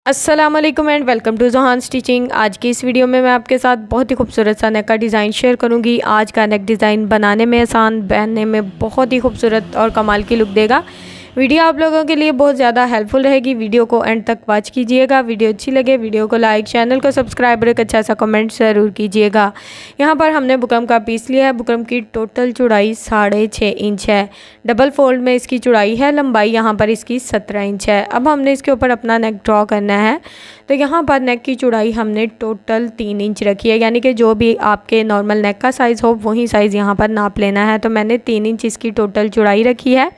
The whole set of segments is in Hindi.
अस्सलाम वालेकुम एंड वेलकम टू ज़ोहान स्टिचिंग। आज की इस वीडियो में मैं आपके साथ बहुत ही खूबसूरत सा नेक का डिज़ाइन शेयर करूंगी। आज का नेक डिज़ाइन बनाने में आसान, पहनने में बहुत ही खूबसूरत और कमाल की लुक देगा। वीडियो आप लोगों के लिए बहुत ज़्यादा हेल्पफुल रहेगी। वीडियो को एंड तक वॉच कीजिएगा। वीडियो अच्छी लगे वीडियो को लाइक, चैनल को सब्सक्राइब और एक अच्छा सा कमेंट ज़रूर कीजिएगा। यहाँ पर हमने बुकरम का पीस लिया है। बुकरम की टोटल चौड़ाई 6.5 इंच है। डबल फोल्ड में इसकी चौड़ाई है। लंबाई यहाँ पर इसकी 17 इंच है। अब हमने इसके ऊपर अपना नेक ड्रॉ करना है। तो यहाँ पर नेक की चौड़ाई हमने टोटल 3 इंच रखी है, यानी कि जो भी आपके नॉर्मल नेक का साइज़ हो वही साइज़ यहाँ पर नाप लेना है। तो मैंने 3 इंच इसकी टोटल चौड़ाई रखी है।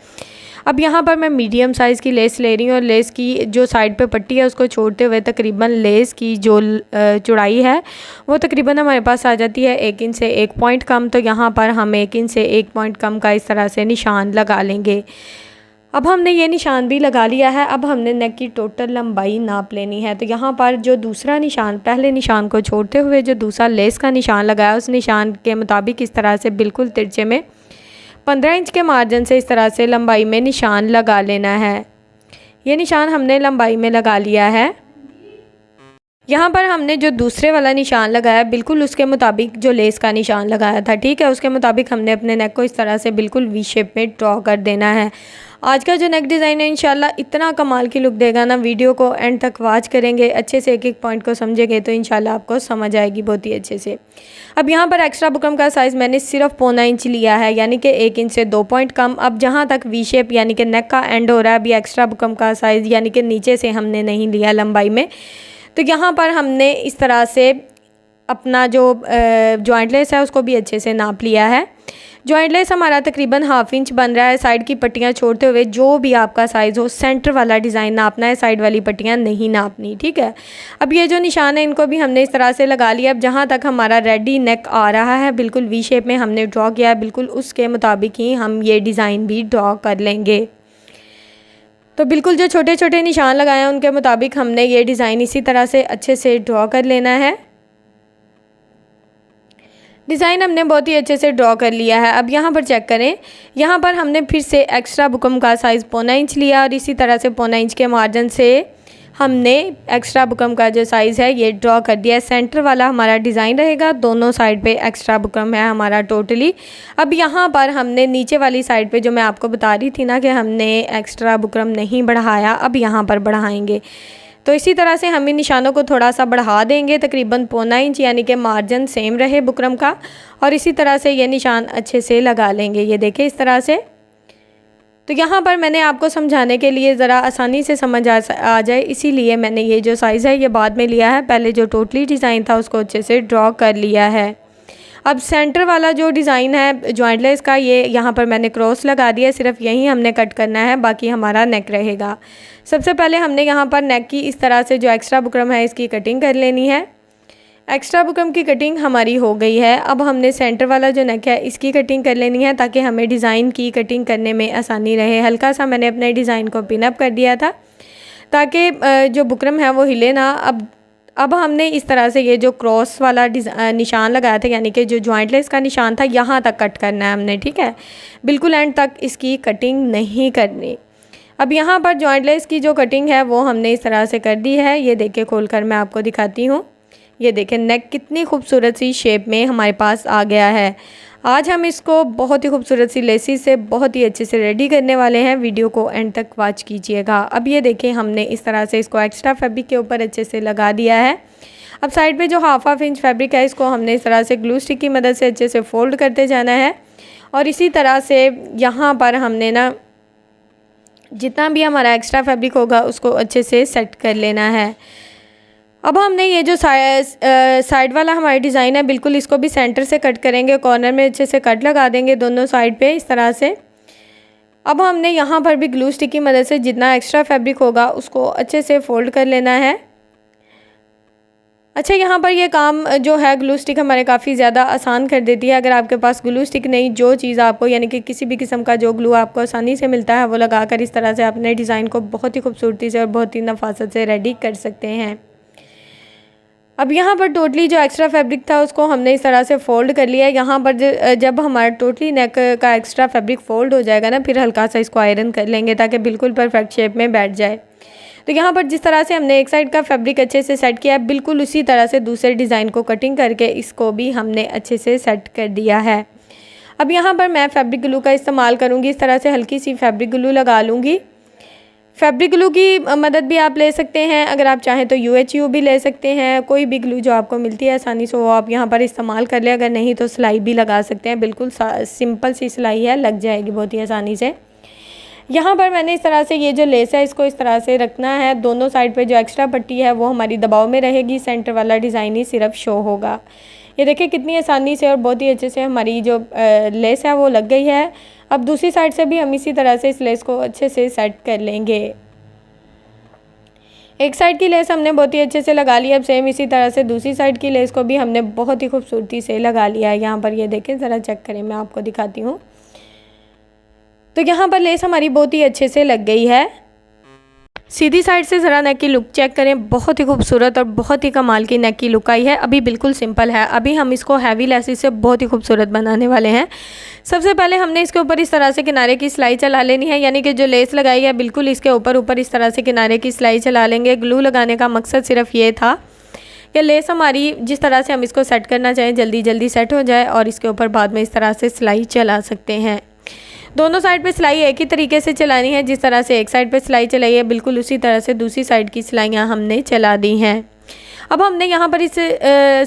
अब यहाँ पर मैं मीडियम साइज़ की लेस ले रही हूँ और लेस की जो साइड पे पट्टी है उसको छोड़ते हुए तकरीबन लेस की जो चौड़ाई है वो तकरीबन हमारे पास आ जाती है 1 इंच से 1 पॉइंट कम। तो यहाँ पर हम 1 इंच से 1 पॉइंट कम का इस तरह से निशान लगा लेंगे। अब हमने ये निशान भी लगा लिया है। अब हमने नेक की टोटल लंबाई नाप लेनी है। तो यहाँ पर जो दूसरा निशान, पहले निशान को छोड़ते हुए जो दूसरा लेस का निशान लगाया उस निशान के मुताबिक इस तरह से बिल्कुल तिरछे में 15 इंच के मार्जिन से इस तरह से लंबाई में निशान लगा लेना है। ये निशान हमने लंबाई में लगा लिया है। यहाँ पर हमने जो दूसरे वाला निशान लगाया बिल्कुल उसके मुताबिक जो लेस का निशान लगाया था, ठीक है, उसके मुताबिक हमने अपने नेक को इस तरह से बिल्कुल वी शेप में ड्रॉ कर देना है। आज का जो नेक डिज़ाइन है इंशाल्लाह इतना कमाल की लुक देगा ना। वीडियो को एंड तक वॉच करेंगे, अच्छे से एक एक पॉइंट को समझेंगे तो इंशाल्लाह आपको समझ आएगी बहुत ही अच्छे से। अब यहाँ पर एक्स्ट्रा बुकरम का साइज़ मैंने सिर्फ 0.25 इंच लिया है, यानी कि 1 इंच से 2 पॉइंट कम। अब जहाँ तक वी शेप यानी कि नेक का एंड हो रहा है, अभी एक्स्ट्रा बुकरम का साइज़ यानी कि नीचे से हमने नहीं लिया लंबाई में। तो यहाँ पर हमने इस तरह से अपना जो जॉइंट लेस है उसको भी अच्छे से नाप लिया है। जॉइंट लेस हमारा तकरीबन 1/2 इंच बन रहा है। साइड की पट्टियाँ छोड़ते हुए जो भी आपका साइज़ हो सेंटर वाला डिज़ाइन नापना है, साइड वाली पट्टियाँ नहीं नापनी, ठीक है। अब ये जो निशान है इनको भी हमने इस तरह से लगा लिया। अब जहाँ तक हमारा रेडी नेक आ रहा है बिल्कुल वी शेप में हमने ड्रॉ किया है, बिल्कुल उसके मुताबिक ही हम ये डिज़ाइन भी ड्रॉ कर लेंगे। तो बिल्कुल जो छोटे छोटे निशान लगाए हैं उनके मुताबिक हमने ये डिज़ाइन इसी तरह से अच्छे से ड्रॉ कर लेना है। डिज़ाइन हमने बहुत ही अच्छे से ड्रॉ कर लिया है। अब यहाँ पर चेक करें, यहाँ पर हमने फिर से एक्स्ट्रा बुकरम का साइज़ 0.25 इंच लिया और इसी तरह से 0.25 इंच के मार्जिन से हमने एक्स्ट्रा बुकरम का जो साइज़ है ये ड्रॉ कर दिया है। सेंटर वाला हमारा डिज़ाइन रहेगा, दोनों साइड पे एक्स्ट्रा बुकरम है हमारा टोटली। अब यहाँ पर हमने नीचे वाली साइड पे जो मैं आपको बता रही थी ना कि हमने एक्स्ट्रा बुकरम नहीं बढ़ाया, अब यहाँ पर बढ़ाएंगे। तो इसी तरह से हम इन निशानों को थोड़ा सा बढ़ा देंगे, तकरीबन 0.25 इंच, यानी कि मार्जिन सेम रहे बुकरम का। और इसी तरह से ये निशान अच्छे से लगा लेंगे, ये देखें इस तरह से। तो यहाँ पर मैंने आपको समझाने के लिए ज़रा आसानी से समझ आ जाए इसीलिए मैंने ये जो साइज़ है ये बाद में लिया है। पहले जो टोटली डिज़ाइन था उसको अच्छे से ड्रॉ कर लिया है। अब सेंटर वाला जो डिज़ाइन है जॉइंट लेस का, ये यहाँ पर मैंने क्रॉस लगा दिया, सिर्फ यही हमने कट करना है, बाकी हमारा नेक रहेगा। सबसे पहले हमने यहाँ पर नेक की इस तरह से जो एक्स्ट्रा बुकरम है इसकी कटिंग कर लेनी है। एक्स्ट्रा बुकरम की कटिंग हमारी हो गई है। अब हमने सेंटर वाला जो नेक है इसकी कटिंग कर लेनी है ताकि हमें डिज़ाइन की कटिंग करने में आसानी रहे। हल्का सा मैंने अपने डिज़ाइन को पिन अप कर दिया था ताकि जो बुकरम है वो हिले ना। अब हमने इस तरह से ये जो क्रॉस वाला निशान लगाया था, यानी कि जो जॉइंट लेस का निशान था, यहाँ तक कट करना है हमने, ठीक है, बिल्कुल एंड तक इसकी कटिंग नहीं करनी। अब यहाँ पर जॉइंट लेस की जो कटिंग है वो हमने इस तरह से कर दी है। ये देखिए, खोल कर मैं आपको दिखाती हूँ। ये देखें नेक कितनी खूबसूरत सी शेप में हमारे पास आ गया है। आज हम इसको बहुत ही खूबसूरत सी लेसिस से बहुत ही अच्छे से रेडी करने वाले हैं। वीडियो को एंड तक वॉच कीजिएगा। अब ये देखें हमने इस तरह से इसको एक्स्ट्रा फैब्रिक के ऊपर अच्छे से लगा दिया है। अब साइड पे जो 1/2 इंच फैब्रिक है इसको हमने इस तरह से ग्लू स्टिक की मदद से अच्छे से फोल्ड करते जाना है। और इसी तरह से यहाँ पर हमने ना जितना भी हमारा एक्स्ट्रा फैब्रिक होगा उसको अच्छे से सेट कर लेना है। अब हमने ये जो साइड वाला हमारा डिज़ाइन है बिल्कुल इसको भी सेंटर से कट करेंगे, कॉर्नर में अच्छे से कट लगा देंगे दोनों साइड पे इस तरह से। अब हमने यहाँ पर भी ग्लू स्टिक की मदद से जितना एक्स्ट्रा फैब्रिक होगा उसको अच्छे से फोल्ड कर लेना है। अच्छा, यहाँ पर ये काम जो है ग्लू स्टिक हमारे काफ़ी ज़्यादा आसान कर देती है। अगर आपके पास ग्लू स्टिक नहीं, जो चीज़ आपको यानी कि किसी भी किस्म का जो ग्लू आपको आसानी से मिलता है वो लगाकर इस तरह से अपने डिज़ाइन को बहुत ही खूबसूरती से और बहुत ही नफासत से रेडी कर सकते हैं। अब यहाँ पर टोटली जो एक्स्ट्रा फैब्रिक था उसको हमने इस तरह से फ़ोल्ड कर लिया है। यहाँ पर जब हमारा टोटली नेक का एक्स्ट्रा फैब्रिक फ़ोल्ड हो जाएगा ना, फिर हल्का सा इसको आयरन कर लेंगे ताकि बिल्कुल परफेक्ट शेप में बैठ जाए। तो यहाँ पर जिस तरह से हमने एक साइड का फैब्रिक अच्छे से सेट किया है, बिल्कुल उसी तरह से दूसरे डिज़ाइन को कटिंग करके इसको भी हमने अच्छे से सेट कर दिया है। अब यहाँ पर मैं फैब्रिक ग्लू का इस्तेमाल करूँगी। इस तरह से हल्की सी फैब्रिक ग्लू लगा लूँगी। फैब्रिक ग्लू की मदद भी आप ले सकते हैं, अगर आप चाहें तो UHU भी ले सकते हैं। कोई भी ग्लू जो आपको मिलती है आसानी से वो आप यहाँ पर इस्तेमाल कर लें। अगर नहीं तो सिलाई भी लगा सकते हैं, बिल्कुल सिंपल सी सिलाई है, लग जाएगी बहुत ही आसानी से। यहाँ पर मैंने इस तरह से ये जो लेस है इसको इस तरह से रखना है। दोनों साइड पे जो एक्स्ट्रा पट्टी है वो हमारी दबाव में रहेगी, सेंटर वाला डिज़ाइन ही सिर्फ शो होगा। ये देखिए कितनी आसानी से और बहुत ही अच्छे से हमारी जो लेस है वो लग गई है। अब दूसरी साइड से भी हम इसी तरह से इस लेस को अच्छे से सेट कर लेंगे। एक साइड की लेस हमने बहुत ही अच्छे से लगा लिया। अब सेम इसी तरह से दूसरी साइड की लेस को भी हमने बहुत ही खूबसूरती से लगा लिया है। यहाँ पर ये देखें, ज़रा चेक करें, मैं आपको दिखाती हूँ। तो यहाँ पर लेस हमारी बहुत ही अच्छे से लग गई है। सीधी साइड से ज़रा नेक की लुक चेक करें, बहुत ही खूबसूरत और बहुत ही कमाल की नेक की लुक आई है। अभी बिल्कुल सिंपल है, अभी हम इसको हैवी लेसेस से बहुत ही खूबसूरत बनाने वाले हैं। सबसे पहले हमने इसके ऊपर इस तरह से किनारे की सिलाई चला लेनी है, यानी कि जो लेस लगाई है बिल्कुल इसके ऊपर इस तरह से किनारे की सिलाई चला लेंगे। ग्लू लगाने का मकसद सिर्फ ये था कि लेस हमारी जिस तरह से हम इसको सेट करना चाहें जल्दी जल्दी सेट हो जाए और इसके ऊपर बाद में इस तरह से सिलाई चला सकते हैं। दोनों साइड पे सिलाई एक ही तरीके से चलानी है। जिस तरह से एक साइड पे सिलाई चलाई है बिल्कुल उसी तरह से दूसरी साइड की सिलाइयाँ हमने चला दी हैं। अब हमने यहाँ पर इस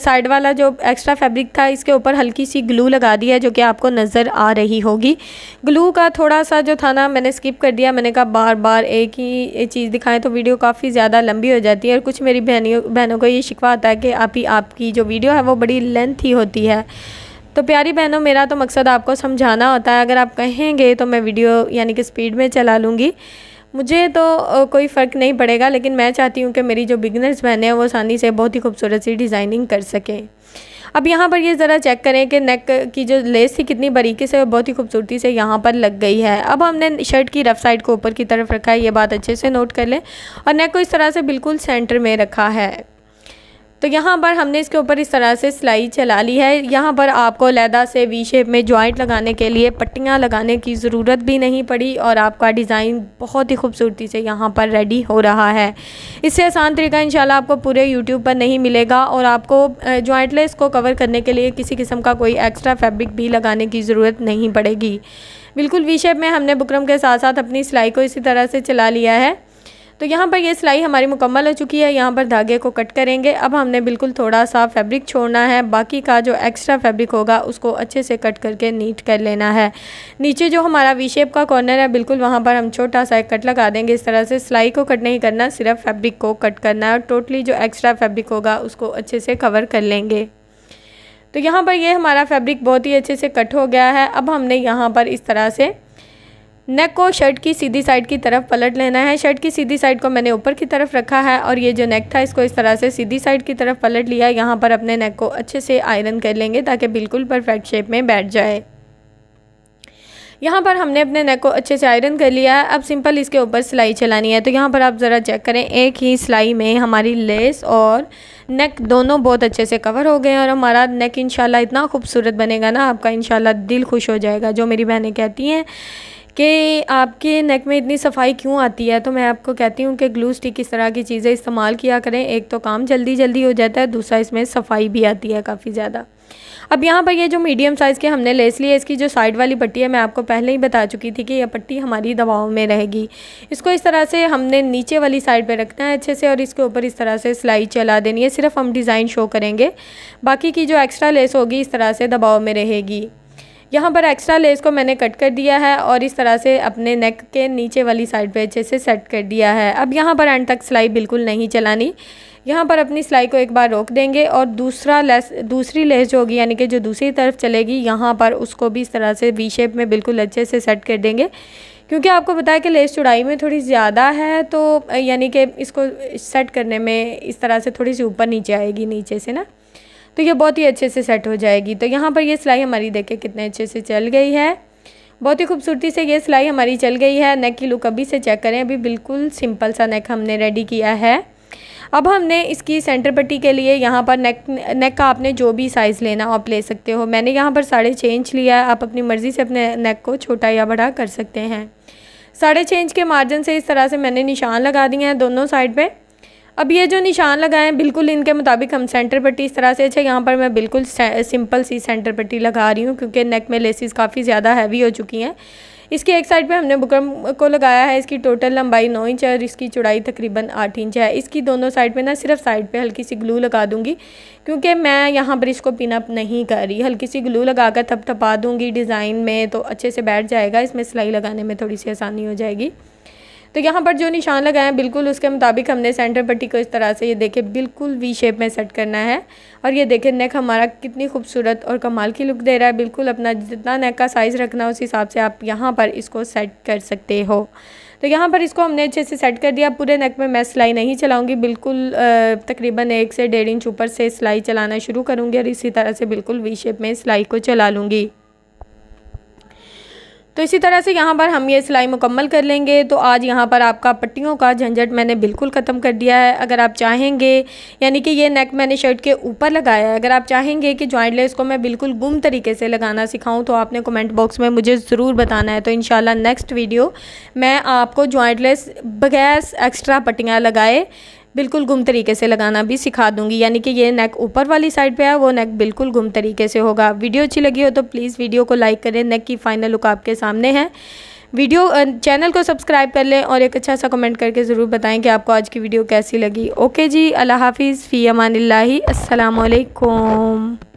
साइड वाला जो एक्स्ट्रा फैब्रिक था इसके ऊपर हल्की सी ग्लू लगा दी है, जो कि आपको नज़र आ रही होगी। ग्लू का थोड़ा सा जो था ना मैंने स्किप कर दिया। मैंने कहा बार बार एक ही चीज़ दिखाएं तो वीडियो काफ़ी ज़्यादा लंबी हो जाती है और कुछ मेरी बहनों को ये शिकवा आता है कि आपकी जो वीडियो है वो बड़ी लेंथी होती है। तो प्यारी बहनों, मेरा तो मकसद आपको समझाना होता है। अगर आप कहेंगे तो मैं वीडियो यानी कि स्पीड में चला लूँगी, मुझे तो कोई फ़र्क नहीं पड़ेगा, लेकिन मैं चाहती हूँ कि मेरी जो बिगनर्स बहनें हैं वो आसानी से बहुत ही खूबसूरत सी डिज़ाइनिंग कर सकें। अब यहाँ पर ये ज़रा चेक करें कि नेक की जो लेस थी कितनी बारीकी से और बहुत ही खूबसूरती से यहाँ पर लग गई है। अब हमने शर्ट की रफ़ साइड को ऊपर की तरफ रखा है, ये बात अच्छे से नोट कर लें, और नेक को इस तरह से बिल्कुल सेंटर में रखा है। तो यहाँ पर हमने इसके ऊपर इस तरह से सिलाई चला ली है। यहाँ पर आपको लैदा से वी शेप में जॉइंट लगाने के लिए पट्टियाँ लगाने की ज़रूरत भी नहीं पड़ी और आपका डिज़ाइन बहुत ही खूबसूरती से यहाँ पर रेडी हो रहा है। इससे आसान तरीका इंशाल्लाह आपको पूरे यूट्यूब पर नहीं मिलेगा और आपको जॉइंट लेस को कवर करने के लिए किसी किस्म का कोई एक्स्ट्रा फैब्रिक भी लगाने की ज़रूरत नहीं पड़ेगी। बिल्कुल वी शेप में हमने बुकरम के साथ साथ अपनी सिलाई को इसी तरह से चला लिया है। तो यहाँ पर ये सिलाई हमारी मुकम्मल हो चुकी है। यहाँ पर धागे को कट करेंगे। अब हमने बिल्कुल थोड़ा सा फैब्रिक छोड़ना है, बाकी का जो एक्स्ट्रा फैब्रिक होगा उसको अच्छे से कट करके नीट कर लेना है। नीचे जो हमारा वी शेप का कॉर्नर है बिल्कुल वहाँ पर हम छोटा सा एक कट लगा देंगे। इस तरह से सिलाई को कट नहीं करना, सिर्फ फैब्रिक को कट करना है और टोटली जो एक्स्ट्रा फैब्रिक होगा उसको अच्छे से कवर कर लेंगे। तो यहाँ पर ये हमारा फैब्रिक बहुत ही अच्छे से कट हो गया है। अब हमने यहाँ पर इस तरह से नेक को शर्ट की सीधी साइड की तरफ पलट लेना है। शर्ट की सीधी साइड को मैंने ऊपर की तरफ रखा है और ये जो नेक था इसको इस तरह से सीधी साइड की तरफ पलट लिया। यहाँ पर अपने नेक को अच्छे से आयरन कर लेंगे ताकि बिल्कुल परफेक्ट शेप में बैठ जाए। यहाँ पर हमने अपने नेक को अच्छे से आयरन कर लिया है। अब सिंपल इसके ऊपर सिलाई चलानी है। तो यहाँ पर आप ज़रा चेक करें, एक ही सिलाई में हमारी लेस और नेक दोनों बहुत अच्छे से कवर हो गए और हमारा नेक इंशाल्लाह इतना खूबसूरत बनेगा ना, आपका इंशाल्लाह दिल खुश हो जाएगा। जो मेरी बहनें कहती हैं कि आपके नेक में इतनी सफाई क्यों आती है, तो मैं आपको कहती हूँ कि ग्लू स्टिक इस तरह की चीज़ें इस्तेमाल किया करें। एक तो काम जल्दी जल्दी हो जाता है, दूसरा इसमें सफाई भी आती है काफ़ी ज़्यादा। अब यहाँ पर ये जो मीडियम साइज़ के हमने लेस ली है, इसकी जो साइड वाली पट्टी है मैं आपको पहले ही बता चुकी थी कि यह पट्टी हमारी दबाव में रहेगी। इसको इस तरह से हमने नीचे वाली साइड पे रखना है अच्छे से और इसके ऊपर इस तरह से सिलाई चला देनी है। सिर्फ हम डिज़ाइन शो करेंगे, बाकी की जो एक्स्ट्रा लेस होगी इस तरह से दबाव में रहेगी। यहाँ पर एक्स्ट्रा लेस को मैंने कट कर दिया है और इस तरह से अपने नेक के नीचे वाली साइड पे अच्छे से सेट कर दिया है। अब यहाँ पर एंड तक सिलाई बिल्कुल नहीं चलानी। यहाँ पर अपनी सिलाई को एक बार रोक देंगे और दूसरी लेस जो होगी यानी कि जो दूसरी तरफ चलेगी यहाँ पर उसको भी इस तरह से वी शेप में बिल्कुल अच्छे से सेट कर देंगे। क्योंकि आपको बताया कि लेस चौड़ाई में थोड़ी ज़्यादा है, तो यानी कि इसको सेट करने में इस तरह से थोड़ी सी ऊपर नीचे आएगी नीचे से ना, तो ये बहुत ही अच्छे से सेट हो जाएगी। तो यहाँ पर ये सिलाई हमारी देखें कितने अच्छे से चल गई है, बहुत ही खूबसूरती से ये सिलाई हमारी चल गई है। नेक की लुक अभी से चेक करें, अभी बिल्कुल सिंपल सा नेक हमने रेडी किया है। अब हमने इसकी सेंटर पट्टी के लिए यहाँ पर नेक का आपने जो भी साइज़ लेना आप ले सकते हो। मैंने यहाँ पर 6.5 इंच लिया है, आप अपनी मर्ज़ी से अपने नेक को छोटा या बड़ा कर सकते हैं। 6.5 इंच के मार्जिन से इस तरह से मैंने निशान लगा दिए हैं दोनों साइड पे। अब ये जो निशान लगाए हैं बिल्कुल इनके मुताबिक हम सेंटर पट्टी इस तरह से, अच्छा यहाँ पर मैं बिल्कुल सिंपल सी सेंटर पट्टी लगा रही हूँ क्योंकि नेक में लेसिस काफ़ी ज़्यादा हैवी हो चुकी हैं। इसकी एक साइड पे हमने बुकरम को लगाया है। इसकी टोटल लंबाई 9 इंच है और इसकी चौड़ाई तकरीबन 8 इंच है। इसकी दोनों साइड पे ना सिर्फ साइड पे हल्की सी ग्लू लगा दूंगी क्योंकि मैं यहाँ पर इसको पिन अप नहीं कर रही। हल्की सी ग्लू लगाकर थपथपा दूंगी डिज़ाइन में तो अच्छे से बैठ जाएगा, इसमें सिलाई लगाने में थोड़ी सी आसानी हो जाएगी। तो यहाँ पर जो निशान लगाए हैं बिल्कुल उसके मुताबिक हमने सेंटर पट्टी को इस तरह से ये देखें बिल्कुल वी शेप में सेट करना है। और ये देखें नेक हमारा कितनी खूबसूरत और कमाल की लुक दे रहा है। बिल्कुल अपना जितना नेक का साइज़ रखना उस हिसाब से आप यहाँ पर इसको सेट कर सकते हो। तो यहाँ पर इसको हमने अच्छे से सेट कर दिया। पूरे नेक में मैं सिलाई नहीं चलाऊँगी, बिल्कुल तकरीबन 1 से 1.5 इंच ऊपर से सिलाई चलाना शुरू करूँगी और इसी तरह से बिल्कुल वी शेप में सिलाई को चला लूँगी। तो इसी तरह से यहाँ पर हम ये सिलाई मुकम्मल कर लेंगे। तो आज यहाँ पर आपका पट्टियों का झंझट मैंने बिल्कुल ख़त्म कर दिया है। अगर आप चाहेंगे, यानी कि ये नेक मैंने शर्ट के ऊपर लगाया है, अगर आप चाहेंगे कि जॉइंट लेस को मैं बिल्कुल गुम तरीके से लगाना सिखाऊं तो आपने कमेंट बॉक्स में मुझे ज़रूर बताना है। तो इंशाल्लाह नेक्स्ट वीडियो मैं आपको जॉइंट लेस बगैर एक्स्ट्रा पट्टियाँ लगाए बिल्कुल गुम तरीके से लगाना भी सिखा दूंगी। यानी कि ये नेक ऊपर वाली साइड पे है, वो नेक बिल्कुल गुम तरीके से होगा। वीडियो अच्छी लगी हो तो प्लीज़ वीडियो को लाइक करें। नेक की फाइनल लुक आपके सामने है। चैनल को सब्सक्राइब कर लें और एक अच्छा सा कमेंट करके ज़रूर बताएं कि आपको आज की वीडियो कैसी लगी। ओके जी, अल्लाह हाफिज़, फ़ी अमानिल्लाहि, अस्सलाम वालेकुम।